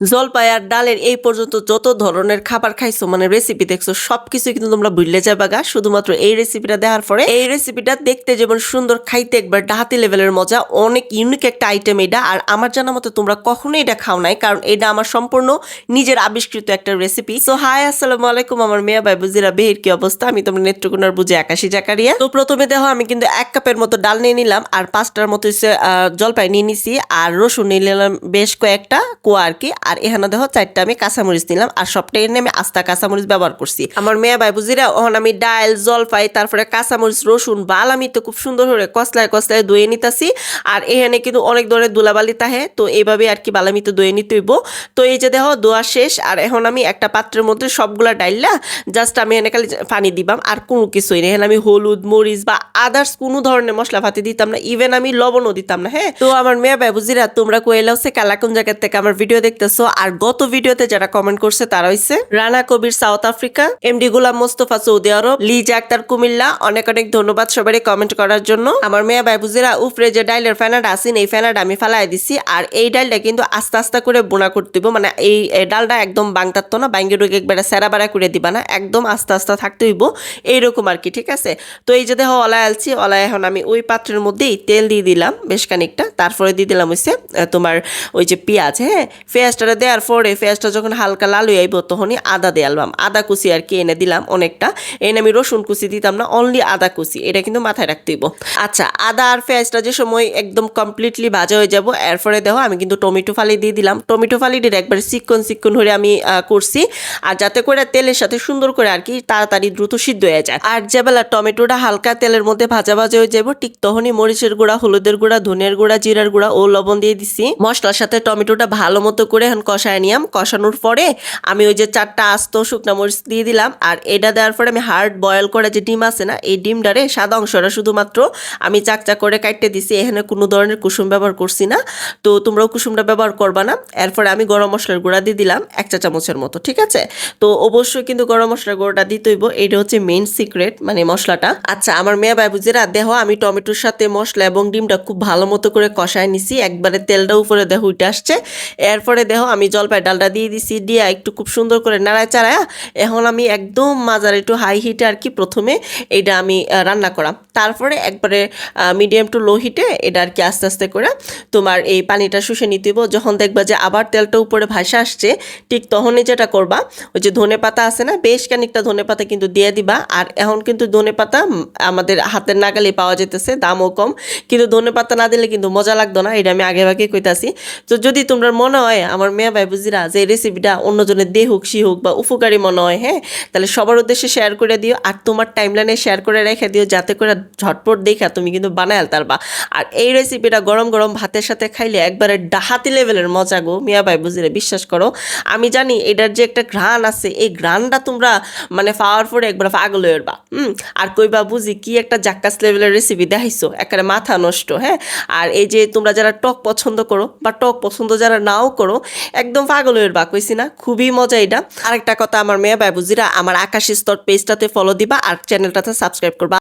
জলপাই আর ডালের এই পর্যন্ত যত ধরনের খাবার খাইছো মানে রেসিপি দেখছো সবকিছু কিন্তু তোমরা ভুলে যাবে গা শুধুমাত্র এই রেসিপিটা দেওয়ার পরে। এই রেসিপিটা দেখতে যেমন সুন্দর, খাইতে একবার ডাহাতি লেভেলের মজা, অনেক ইউনিক একটা আইটেম এটা। আর আমার জানা মতো তোমরা কখনোই এটা খাও নাই, কারণ এটা আমার সম্পূর্ণ নিজের আবিষ্কৃত একটা রেসিপি। সো হাই, আসসালামু আলাইকুম আমার মেয়া ভাই বুজিরা বেহির, কি অবস্থা? আমি তোমার নেত্রকোনার বুঝে আকাশি জাকারিয়া। তো প্রথমে দেখো আমি কিন্তু 1 কাপের মতো ডাল নিয়ে নিলাম, আর 5টার মতো জলপাই নিয়ে নিছি, আর রসুন নিয়ে নিলাম বেশ কয়েকটা কোয়া আর কি। আর এখানে দেখো 4টা আমি কাঁচামরিচ নিলাম, আর সবটাই এনে আমি আস্তা কাঁচামরিচ ব্যবহার করছি। আমার মেয়া ভাই বুঝিরা ওখানে আমি ডাল, জলপাই, তারপরে কাঁচামরিচ, রসুন বাল আমি তো খুব সুন্দর করে কসলায় কসলায় ধুয়ে নিতেছি। আর এখানে কিন্তু অনেক ধরনের ধুলাবালি তাহে, তো এইভাবে আর কি বালামি তো ধুয়ে নিতে হইব। তো এই যে দেখো ধোয়া শেষ, আর এখন আমি একটা পাত্রের মধ্যে সবগুলা ডাইলা জাস্ট আমি এখানে খালি পানি দিবাম, আর কোনো কিছুই নেই। এখানে আমি হলুদ, মরিচ বা আদার্স কোনো ধরনের মশলা ফাতি দিতাম না, ইভেন আমি লবণও দিতাম না। হ্যাঁ, তো আমার মেয়া ভাই বুঝিরা তোমরা কইলাও সে কালা কোন জায়গা থেকে আমার ভিডিও দেখতেছো। আর গত ভিডিওতে যারা কমেন্ট করছে তারা হইছে রানা কবির south Africa, MD Golam Mostafa Saudi আরব, লিজা আক্তার কুমিল্লা। অনেক অনেক ধন্যবাদ সবারই কমেন্ট করার জন্য। আমার মেয়া ভাই বুঝিরা উপরে যে ডাইলের ফেনাটা আসেন, এই ফেনাটা আমি ফালাই দিছি। আর এই ডালটা কিন্তু আস্তে আস্তে করে বোনা করতে দিব, মানে এই ডালটা একদম বাংতাতো না, বাঙ্গি রোগে একবারে সেরা বাড়া করে দিবা না, একদম আস্তে আস্তে থাকতে হইব এইরকম আর কি। ঠিক আছে, তো এই যে দেখো অলায় আলছি, অলায় এখন আমি ওই পাত্রের মধ্যেই তেল দিয়ে দিলাম বেশ খানিকটা, তারপরে দিয়ে দিলাম হচ্ছে তোমার ওই যে পেঁয়াজ। হ্যাঁ, পেঁয়াজটা দেওয়ার পরে পেঁয়াজটা যখন হালকা লাল হয়ে আইব তখনই আদা দিয়ে আলবাম, আদা কুচি আর কি এনে দিলাম অনেকটা। এনে আমি রসুন কুচি দিতাম না, অনলি আদা কুচি, এটা কিন্তু মাথায় রাখতে হইব। আচ্ছা, আদা আর পেঁয়াজটা যে সময় একদম কমপ্লিটলি ভাজা হয়ে যাব, এরপরে দেখো আমি কিন্তু টমেটো ফালি দিয়ে দিলাম। টমেটো ফালিটির একবার চিকন চিকন হয়ে আমি করছি, আর যাতে করে তেলের সাথে সুন্দর করে আর কি তাড়াতাড়ি দ্রুত সিদ্ধ হয়ে যায়। আর যেবেলা টমেটোটা হালকা তেলের মধ্যে ভাজা ভাজা হয়ে যাব, ঠিক তখনই মরিচের গুঁড়া, হলুদের গুঁড়া, ধনিয়ার গুঁড়া, জিরার গুঁড়া ও লবণ দিয়ে দিছি। মশলার সাথে টমেটোটা ভালো মতো করে এখন কষায় নিলাম। কষানোর পরে আমি ওই যে 4টা আস্ত শুকনা মরিচ দিয়ে দিলাম। আর এটা দেওয়ার পরে আমি হার্ড বয়েল করা যে ডিম আছে না, এই ডিমটারে সাদা অংশটা শুধুমাত্র আমি চাকচা করে কাটতে দিছি, এখানে কোনো ধরনের কুসুম ব্যবহার করছি না। তো তোমরাও কুসুমটা ব্যবহার করবা না। এরপরে আমি গরম মশলার গুঁড়া দিয়ে দিলাম 1 চা চামচের মতো। ঠিক আছে, তো অবশ্যই কিন্তু গরম মশলার গুঁড়োটা দিতে হইব, এটা হচ্ছে মেইন সিক্রেট মানে মশলাটা। আচ্ছা, আমার মেয়ে ভাই বুঝিরা দেখো আমি টমেটোর সাথে মশলা এবং ডিমটা খুব ভালো মতো করে কষায় নিছি, একবারে তেলটা উপরে দেখো উঠে আসছে। এরপরে দেখো আমি জলপাই ডালটা দিয়ে দিছি, দিয়ে একটু খুব সুন্দর করে নাড়ায় চাড়ায় এখন আমি একদম মাজার একটু হাই হিটে আর কি প্রথমে এইটা আমি রান্না করা, তারপরে একবারে মিডিয়াম টু লো হিটে এটা আর কি আস্তে আস্তে করে তোমার এই পানিটা শুষে নিতে হইব। যখন দেখবা যে আবার তেলটা উপরে ভাসা আসছে, ঠিক তখনই যেটা করবা ওই যে ধনে পাতা আছে না, বেশ খানিকটা ধনে পাতা কিন্তু দিয়ে দিবা। আর এখন কিন্তু ধনে পাতা আমাদের হাতের নাগালে পাওয়া যেতেছে, দামও কম, কিন্তু ধনে পাতা না দিলে কিন্তু মজা লাগতো না, এটা আমি আগে ভাগে কইতাছি। তো যদি তোমরা মনে হয় আমার মেয়ে ভাই বুঝিরা যে এই রেসিপিটা অন্যজনের দেহ হোক সি হোক বা উপকারী মনে হয়, হ্যাঁ, তাহলে সবার উদ্দেশ্যে শেয়ার করে দিও, আর তোমার টাইমলাইনে শেয়ার করে রেখে দিও, যাতে করে ঝটপট দেখা তুমি কিন্তু বানায় আলতারবা। আর এই রেসিপিটা গরম গরম ভাতের সাথে খাইলে একবারে ডাহাতি লেভেলের মজা গো মিয়া ভাই বুঝিরে, বিশ্বাস করো। আমি জানি এটার যে একটা ঘ্রাণ আছে, এই ঘ্রাণটা তোমরা মানে পাওয়ার পরে একবার পাগল হইবা। আর কইবা বুঝি কি একটা জাক্কাস লেভেলের রেসিপি দেখাইছো, একেবারে মাথা নষ্ট। হ্যাঁ, আর এই যে তোমরা যারা টক পছন্দ করো বা টক পছন্দ যারা নাও করো, একদম পাগল হইবা, কইছি না খুবই মজা এটা। আরেকটা কথা, আমার মেয়ে ভাই বুঝিরা আমার আকাশী স্তর পেজটাতে ফলো দিবা আর চ্যানেলটাতে সাবস্ক্রাইব করবা।